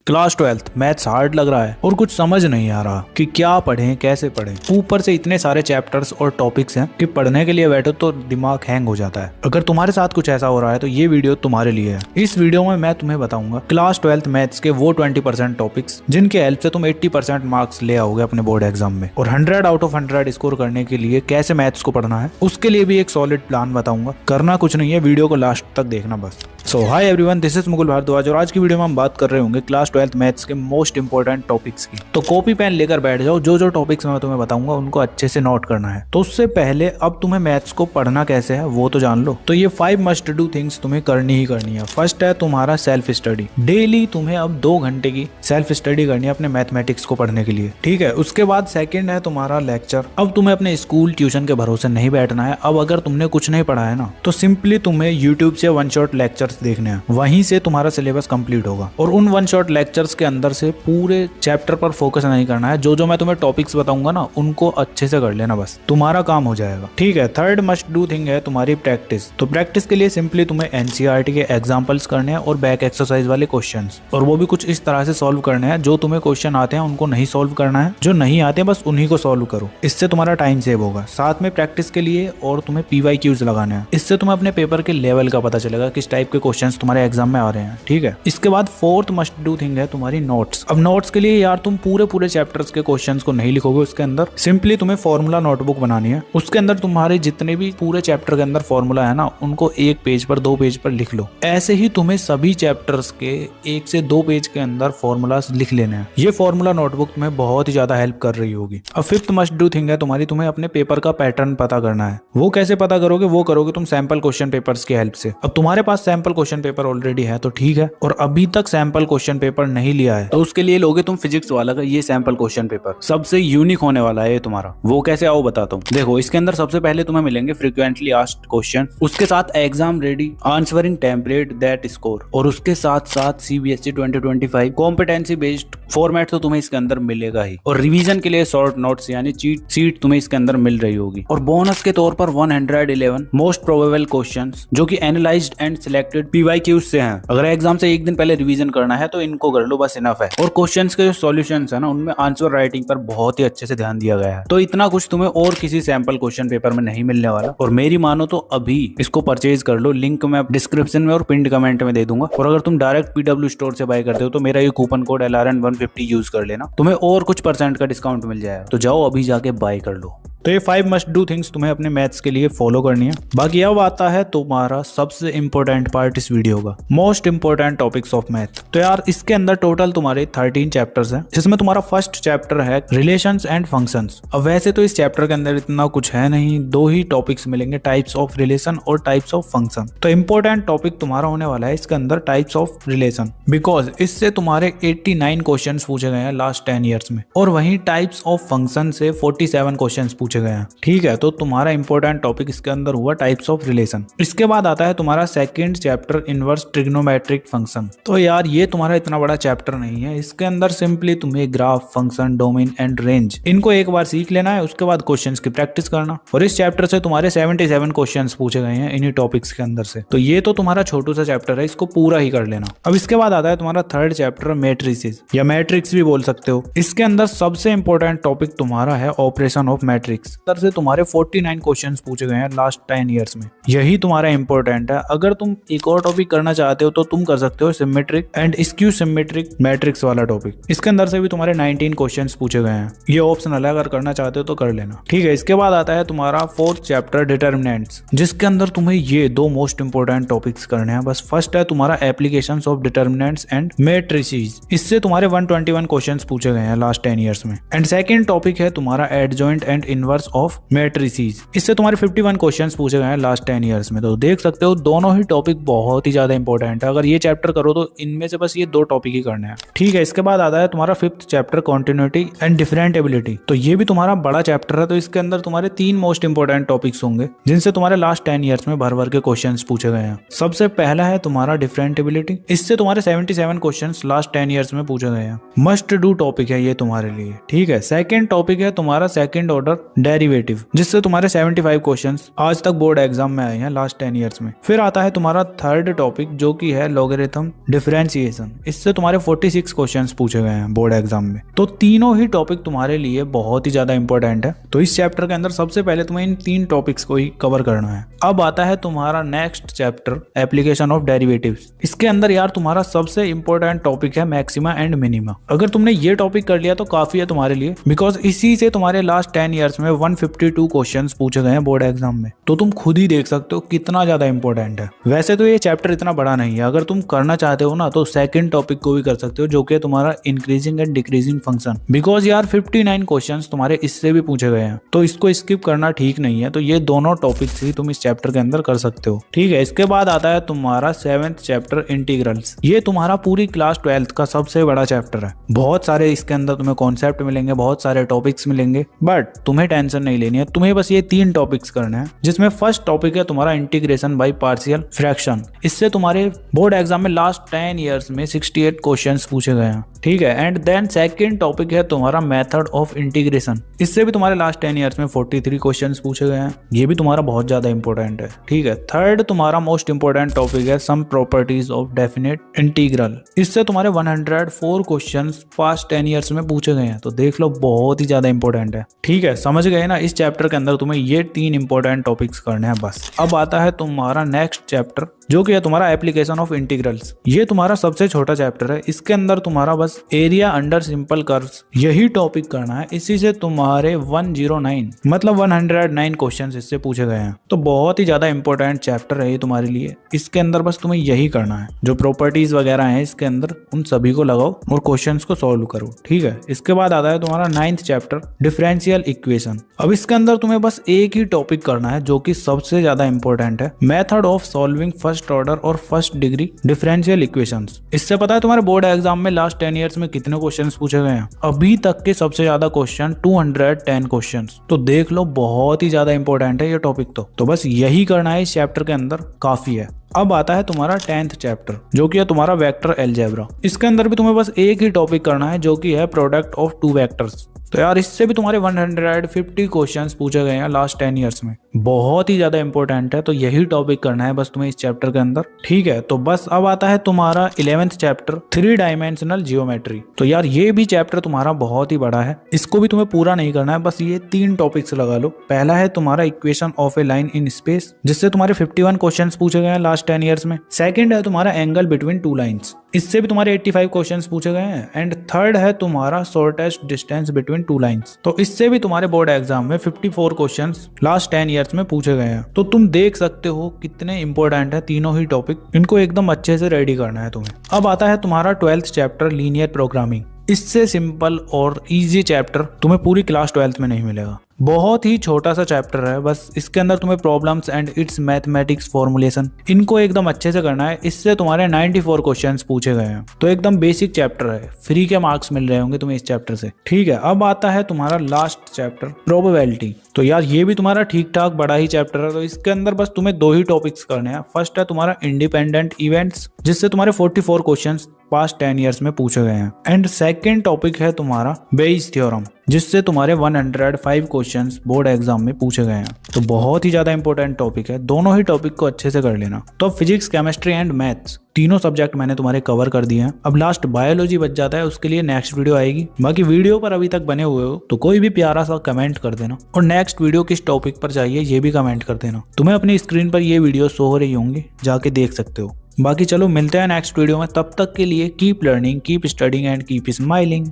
Class 12th maths hard लग रहा है और कुछ समझ नहीं आ रहा कि क्या पढ़ें कैसे पढ़ें। ऊपर से इतने सारे चैप्टर्स और टॉपिक्स हैं कि पढ़ने के लिए बैठो तो दिमाग हैंग हो जाता है। अगर तुम्हारे साथ कुछ ऐसा हो रहा है तो ये वीडियो तुम्हारे लिए है। इस वीडियो में मैं तुम्हें बताऊंगा क्लास 12th मैथ्स के वो 20% टॉपिक्स जिनके हेल्प से तुम 80% मार्क्स ले आओगे अपने बोर्ड एग्जाम में, और 100 आउट ऑफ 100 स्कोर करने के लिए कैसे मैथ्स को पढ़ना है उसके लिए भी एक सॉलिड प्लान बताऊंगा। करना कुछ नहीं है, वीडियो को लास्ट तक देखना बस। So hi everyone, this is Mukul Bhardwaj और आज की वीडियो में हम बात कर रहे होंगे क्लास 12th मैथ्स के मोस्ट इंपोर्टेंट टॉपिक्स की। तो कॉपी पेन लेकर बैठ जाओ, जो जो टॉपिक्स मैं तुम्हें बताऊंगा उनको अच्छे से नोट करना है। तो उससे पहले अब तुम्हें मैथ्स को पढ़ना कैसे है वो तो जान लो। तो ये 5 मस्ट डू थिंग्स तुम्हें करनी ही करनी है। फर्स्ट है तुम्हारा सेल्फ स्टडी। डेली तुम्हें अब 2 घंटे की सेल्फ स्टडी करनी है अपने मैथमेटिक्स को पढ़ने के लिए, ठीक है। उसके बाद सेकंड है तुम्हारा लेक्चर। अब तुम्हें अपने स्कूल ट्यूशन के भरोसे नहीं बैठना है। अब अगर तुमने कुछ नहीं पढ़ा है ना तो सिंपली तुम्हें यूट्यूब से वन शॉट लेक्चर्स देखने हैं, वहीं से तुम्हारा सिलेबस कंप्लीट होगा। और उन वन शॉट लेक्चर्स के अंदर से पूरे चैप्टर पर फोकस नहीं करना है। जो जो मैं तुम्हें टॉपिक्स बताऊंगा ना उनको अच्छे से कर लेना, बस तुम्हारा काम हो जाएगा, ठीक है। थर्ड मस्ट डू थिंग है तुम्हारी प्रैक्टिस। तो प्रैक्टिस के लिए सिंपली तुम्हें एनसीईआरटी के एग्जांपल्स करने हैं और बैक एक्सरसाइज वाले क्वेश्चंस, और वो भी कुछ इस तरह से सॉल्व करने हैं। जो तुम्हें क्वेश्चन आते हैं उनको नहीं सॉल्व करना है, जो नहीं आते हैं बस उन्हीं को सॉल्व करो। इससे तुम्हारा टाइम सेव होगा। साथ में प्रैक्टिस के लिए और तुम्हें PYQs लगाने हैं। इससे तुम्हें अपने पेपर के लेवल का पता चलेगा किस टाइप के क्वेश्चंस तुम्हारे एग्जाम में आ रहे हैं, ठीक है। इसके बाद फोर्थ मस्ट डू थिंग है तुम्हारी नोट्स। अब नोट्स के लिए यार तुम पूरे चैप्टर्स के क्वेश्चंस को नहीं लिखोगे उसके अंदर, सिंपली तुम्हें फॉर्मूला नोटबुक बनानी है। उसके अंदर तुम्हारे जितने भी पूरे चैप्टर के अंदर फॉर्मूला है ना उनको 1 पेज पर 2 पेज पर लिख लो। ऐसे ही तुम्हें सभी चैप्टर्स के 1 से 2 पेज के अंदर फॉर्मूलाज लिख लेने हैं। ये फॉर्मूला नोटबुक तुम्हें बहुत ही ज्यादा हेल्प कर रही होगी। अब फिफ्थ मस्ट डू थिंग है तुम्हारी, तुम्हें अपने पेपर का पैटर्न पता करना है। वो कैसे पता करोगे? वो करोगे तुम सैंपल क्वेश्चन पेपर्स की हेल्प से। अब तुम्हारे पास सैंपल क्वेश्चन पेपर ऑलरेडी है तो ठीक है, और अभी तक सैंपल क्वेश्चन पेपर नहीं लिया है तो उसके लिए लोगे तुम फिजिक्स वाला का ये सैंपल क्वेश्चन पेपर। सबसे यूनिक होने वाला है ये तुम्हारा। वो कैसे आओ बताता हूँ। देखो, इसके अंदर सबसे पहले तुम्हें मिलेंगे फ्रीक्वेंटली आस्क्ड क्वेश्चन, उसके साथ exam ready answering template that score, और उसके साथ साथ CBSE 2025 कॉम्पिटेंसी बेस्ड फॉर्मेट तो तुम्हें इसके अंदर मिलेगा ही, और रिवीजन के लिए शॉर्ट नोट्स यानी चीट सीट तुम्हें इसके अंदर मिल रही होगी। और बोनस के तौर पर 111 मोस्ट प्रोबेबल क्वेश्चंस जो कि एनालाइज्ड एंड सिलेक्टेड PYQs से हैं। अगर एग्जाम से एक दिन पहले रिवीजन करना है तो इनको कर लो, बस इनफ है। और क्वेश्चंस के जो सॉल्यूशंस है ना उनमें आंसर राइटिंग पर बहुत ही अच्छे से ध्यान दिया गया है। तो इतना कुछ तुम्हें और किसी सैंपल क्वेश्चन पेपर में नहीं मिलने वाला, और मेरी मानो तो अभी इसको परचेज कर लो। लिंक मैं डिस्क्रिप्शन में और पिंड कमेंट में दे दूंगा। और अगर तुम डायरेक्ट PW स्टोर से बाय करते हो तो मेरा ये कूपन कोड LRN150 यूज कर लेना, तुम्हें और कुछ % का डिस्काउंट मिल जाएगा। तो जाओ अभी जाके बाय कर लो। तो ये 5 मस्ट डू थिंग्स तुम्हें अपने मैथ्स के लिए फॉलो करनी है। बाकी अब आता है तुम्हारा सबसे इंपॉर्टेंट पार्ट इस वीडियो का, most important topics of math. तो यार इसके अंदर टोटल तुम्हारे 13 चैप्टर्स हैं, जिसमें तुम्हारा फर्स्ट चैप्टर है रिलेशंस एंड फंक्शंस। अब वैसे तो इस चैप्टर के अंदर इतना कुछ है नहीं, 2 ही टॉपिक्स मिलेंगे, टाइप्स ऑफ रिलेशन और टाइप्स ऑफ फंक्शन। तो इंपॉर्टेंट टॉपिक तुम्हारा होने वाला है इसके अंदर टाइप्स ऑफ रिलेशन, बिकॉज इससे तुम्हारे 89 क्वेश्चन पूछे गए हैं लास्ट 10 ईयर्स में, और वहीं टाइप्स ऑफ फंक्शन से 47 क्वेश्चन पूछे गए हैं, ठीक है। तो तुम्हारा इंपॉर्टेंट टॉपिक इसके अंदर हुआ टाइप्स ऑफ रिलेशन। इसके बाद आता है तुम्हारा second chapter inverse trigonometric function. तो यार ये तुम्हारा इतना बड़ा चैप्टर नहीं है। इसके अंदर सिंपली तुम्हें graph, function, domain and range इनको एक बार सीख लेना है, उसके बाद क्वेश्चंस की प्रैक्टिस करना। और इस चैप्टर से तुम्हारे 77 क्वेश्चंस पूछे गए हैं इन्हीं टॉपिक्स के अंदर से। तो ये तो तुम्हारा छोटू सा चैप्टर है, इसको पूरा ही कर लेना। अब इसके बाद आता है तुम्हारा थर्ड चैप्टर मैट्रिसेस या मैट्रिक्स भी बोल सकते हो। इसके अंदर सबसे इंपॉर्टेंट टॉपिक तुम्हारा है ऑपरेशन ऑफ मैट्रिक्स। से तुम्हारे 49 क्वेश्चंस पूछे गए हैं लास्ट 10 ईयर्स में। यही तुम्हारा इंपॉर्टेंट है। अगर तुम एक और टॉपिक करना चाहते हो तो तुम कर सकते हो symmetric and skew symmetric matrix वाला टॉपिक। इसके अंदर से भी तुम्हारे 19 क्वेश्चंस पूछे गए हैं। ये ऑप्शनल है, अगर करना चाहते हो तो कर लेना, ठीक है। इसके बाद आता है तुम्हारा फोर्थ चैप्टर डिटर्मिनेंट्स, जिसके अंदर तुम्हें ये 2 मोस्ट इंपॉर्टेंट टॉपिक्स करने हैं बस। फर्स्ट है तुम्हारा applications of determinants and matrices. इससे तुम्हारे 121 क्वेश्चंस पूछे गए हैं लास्ट 10 ईयर्स में। एंड सेकंड टॉपिक है तुम्हारा adjoint and inverse of matrices. इससे तुम्हारे 51 क्वेश्चंस पूछे गए हैं लास्ट 10 ईयर्स में। तो देख सकते हो दोनों ही टॉपिक बहुत ही ज्यादा इंपॉर्टेंट है। अगर ये चैप्टर करो तो इनमें से बस ये 2 टॉपिक ही करने हैं, ठीक है। इसके बाद आता है तुम्हारा फिफ्थ चैप्टर कॉन्टिन्यूटी एंड डिफरेंटेबिलिटी। तो ये भी तुम्हारा बड़ा चैप्टर है। तो इसके अंदर तुम्हारे 3 मोस्ट इंपॉर्टेंट टॉपिक्स होंगे जिनसे तुम्हारे लास्ट 10 ईयर्स में भर भर के क्वेश्चंस पूछे गए हैं। सबसे पहला है तुम्हारा डिफरेंटेबिलिटी। इससे तुम्हारे 77 क्वेश्चंस लास्ट 10 ईयर्स में पूछे गए हैं। मस्ट डू टॉपिक है ये तुम्हारे लिए, ठीक है। सेकंड टॉपिक है तुम्हारा सेकंड ऑर्डर डेरिवेटिव, जिससे तुम्हारे 75 क्वेश्चंस आज तक बोर्ड एग्जाम में आए हैं लास्ट 10 इयर्स में। फिर आता है तुम्हारा थर्ड टॉपिक जो कि है लॉगरिथम डिफरेंशिएशन। इससे तुम्हारे 46 क्वेश्चंस पूछे गए हैं बोर्ड एग्जाम में। तो तीनों ही टॉपिक तुम्हारे लिए बहुत ही ज्यादा इंपॉर्टेंट है। तो इस चैप्टर के अंदर सबसे पहले तुम्हें इन 3 टॉपिक्स को ही कवर करना है। अब आता है तुम्हारा next chapter application of derivatives. इसके अंदर यार तुम्हारा सबसे इंपॉर्टेंट टॉपिक है मैक्सिमा एंड मिनिमा। अगर तुमने ये टॉपिक कर लिया तो काफी है तुम्हारे लिए, बिकॉज इसी से तुम्हारे लास्ट 10 इयर्स में 152 क्वेश्चंस पूछे गए हैं बोर्ड एग्जाम में। तो तुम खुद ही देख सकते हो कितना ज्यादा इंपॉर्टेंट है। वैसे तो ये चैप्टर इतना बड़ा नहीं है, अगर तुम करना चाहते हो ना तो सेकंड टॉपिक को भी कर सकते हो जो कि तुम्हारा increasing and decreasing function, because यार 59 क्वेश्चंस तुम्हारे इससे भी पूछे गए हैं, तो इसको स्किप करना ठीक नहीं है। तो ये दोनों टॉपिक्स ही तुम इस चैप्टर के अंदर कर सकते हो, ठीक है। इसके बाद आता है तुम्हारा 7th चैप्टर इंटीग्रल्स। ये तुम्हारा पूरी क्लास 12th का सबसे बड़ा चैप्टर है। बहुत सारे इसके अंदर तुम्हें कॉन्सेप्ट मिलेंगे, बहुत सारे टॉपिक्स मिलेंगे, बट तुम्हें टेंशन नहीं लेनी है। तुम्हें बस ये 3 टॉपिक्स करने हैं, जिसमें फर्स्ट टॉपिक है तुम्हारा इंटीग्रेशन बाय पार्शियल फ्रैक्शन। इससे तुम्हारे बोर्ड एग्जाम में लास्ट 10 इयर्स में 68 क्वेश्चंस पूछे गए हैं, ठीक है। एंड देन सेकंड टॉपिक है तुम्हारा मेथड ऑफ इंटीग्रेशन। इससे भी तुम्हारे लास्ट 10 इयर्स में 43 क्वेश्चंस पूछे गए हैं। ये भी तुम्हारा बहुत ज्यादा इंपॉर्टेंट है, ठीक है। थर्ड तुम्हारा मोस्ट इंपॉर्टेंट टॉपिक है some properties of definite integral. इससे तुम्हारे 104 क्वेश्चंस पास्ट 10 इयर्स में पूछे गए हैं। तो देख लो, बहुत ही ज्यादा इंपॉर्टेंट है, ठीक है। समझ गए ना, इस चैप्टर के अंदर तुम्हें ये 3 इंपॉर्टेंट टॉपिक्स करने हैं बस। अब आता है तुम्हारा नेक्स्ट चैप्टर जो कि है तुम्हारा एप्लीकेशन ऑफ इंटीग्रल्स। ये तुम्हारा सबसे छोटा चैप्टर है। इसके अंदर तुम्हारा बस एरिया अंडर सिंपल कर्व्स यही टॉपिक करना है। इसी से तुम्हारे 109 मतलब 109 क्वेश्चंस इससे पूछे गए हैं। तो बहुत ही ज्यादा इंपॉर्टेंट चैप्टर है ये तुम्हारे लिए। इसके अंदर बस तुम्हें यही करना है, जो प्रॉपर्टीज वगैरह हैं इसके अंदर उन सभी को लगाओ और क्वेश्चंस को सॉल्व करो, ठीक है। इसके बाद आता है तुम्हारा 9th चैप्टर डिफरेंशियल इक्वेशन। अब इसके अंदर तुम्हें बस एक ही टॉपिक करना है जो कि सबसे ज्यादा इंपॉर्टेंट है, method of solving first order और फर्स्ट डिग्री डिफरेंशियल इक्वेशंस। इससे पता है तुम्हारे बोर्ड एग्जाम में लास्ट 10 इयर्स में कितने क्वेश्चंस पूछे गए हैं? अभी तक के सबसे ज्यादा क्वेश्चन 210 क्वेश्चंस। तो देख लो, बहुत ही ज्यादा इंपॉर्टेंट है ये टॉपिक। तो बस यही करना है इस चैप्टर के अंदर, काफी है। अब आता है तुम्हारा 10th चैप्टर जो कि है तुम्हारा वेक्टर अलजेब्रा। इसके अंदर भी तुम्हें बस एक ही टॉपिक करना है जो कि है प्रोडक्ट ऑफ 2 वेक्टर्स। तो यार इससे भी तुम्हारे 150 क्वेश्चंस पूछे गए हैं लास्ट 10 इयर्स में। बहुत ही ज्यादा इंपॉर्टेंट है। तो यही टॉपिक करना है बस तुम्हें इस चैप्टर के अंदर, ठीक है। तो बस अब आता है तुम्हारा 11th चैप्टर 3 डायमेंशनल जियोमेट्री। तो यार ये भी चैप्टर तुम्हारा बहुत ही बड़ा है। इसको भी तुम्हें पूरा नहीं करना है, बस ये 3 टॉपिक्स लगा लो। पहला है तुम्हारा equation of A line in space, जिससे तुम्हारे 51 क्वेश्चंस पूछे गए हैं लास्ट 10 इयर्स में। सेकंड है तुम्हारा एंगल बिटवीन 2 लाइंस। इससे भी तुम्हारे 85 क्वेश्चंस पूछे गए हैं। एंड थर्ड है तुम्हारा शॉर्टेस्ट डिस्टेंस बिटवीन 2 लाइंस। तो इससे भी तुम्हारे बोर्ड एग्जाम में 54 क्वेश्चंस लास्ट 10 इयर्स में पूछे गए हैं। तो तुम देख सकते हो कितने इंपॉर्टेंट है तीनों ही टॉपिक। इनको एकदम अच्छे से रेडी करना है तुम्हें। अब आता है तुम्हारा 12th चैप्टर लीनियर प्रोग्रामिंग। इससे सिंपल और इजी चैप्टर तुम्हें पूरी क्लास 12th में नहीं मिलेगा। बहुत ही छोटा सा चैप्टर है, बस इसके अंदर तुम्हें problems and it's mathematics formulation इनको एकदम अच्छे से करना है। इससे तुम्हारे 94 क्वेश्चंस पूछे गए हैं। तो एकदम बेसिक चैप्टर है, फ्री के मार्क्स मिल रहे होंगे तुम्हें इस चैप्टर से, ठीक है। अब आता है तुम्हारा लास्ट चैप्टर प्रोबेबिलिटी। तो यार ये भी तुम्हारा ठीक ठाक बड़ा ही चैप्टर है। तो इसके अंदर बस तुम्हें 2 ही टॉपिक्स करने हैं। फर्स्ट है तुम्हारा इंडिपेंडेंट इवेंट्स, जिससे तुम्हारे 44 क्वेश्चंस पास्ट 10 इयर्स में पूछे गए हैं। एंड सेकंड टॉपिक है तुम्हारा बेइस थ्योरम, जिससे तुम्हारे 105 क्वेश्चंस बोर्ड एग्जाम में पूछे गए हैं। तो बहुत ही ज्यादा इंपॉर्टेंट टॉपिक है। दोनों ही टॉपिक को अच्छे से कर लेना। तो फिजिक्स, केमिस्ट्री एंड मैथ्स तीनों सब्जेक्ट मैंने तुम्हारे कवर कर दिए हैं। अब लास्ट बायोलॉजी बच जाता है, उसके लिए नेक्स्ट वीडियो आएगी। बाकी वीडियो पर अभी तक बने हुए हो तो कोई भी प्यारा सा कमेंट कर देना, और नेक्स्ट वीडियो किस टॉपिक पर चाहिए ये भी कमेंट कर देना। तुम्हें अपनी स्क्रीन पर ये वीडियो शो हो रही होंगी, जाके देख सकते हो। बाकी चलो मिलते हैं नेक्स्ट वीडियो में। तब तक के लिए keep learning, keep studying and keep smiling.